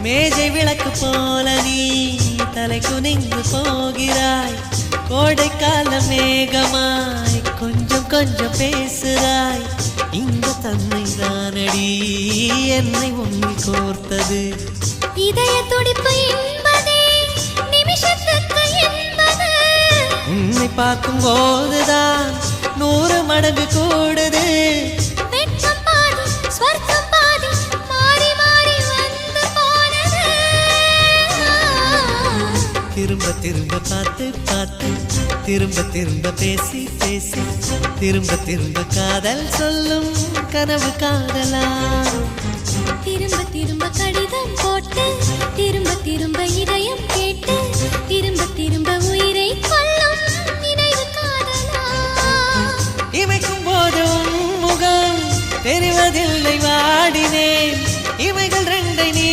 மேஜை விளக்கு போல நீ தலை குனிந்து போகிறாய். கோடைக்கால மேகமாய் கொஞ்சம் கொஞ்சம் பேசுகிறாய். இந்த தன்னை தானடி என்னை உன்னில் கோர்த்தது. இதய துடிப்பு என்பதே நிமிஷத்துக்கு என்பது. உன்னை பார்க்கும் போதுதான் 100 மடங்கு கூடுது. வெட்கம் பாதி ஸ்வர்க்கம் பாதி மாறி மாறி வந்து போனது. திரும்ப திரும்ப பார்த்து பார்த்து திரும்ப திரும்ப பேசி பேசி திரும்ப திரும்ப காதல் சொல்லும் கனவு காதலா. திரும்ப திரும்ப கடிதம் போட்டு திரும்ப திரும்ப இதயம் கேட்டு திரும்ப திரும்ப உயிரை கொல்லும் நினைவு காதலா. இமைக்கும் போது உன் முகம் தெரிவதில்லை வாடினேன். இமைகள் 2 நீ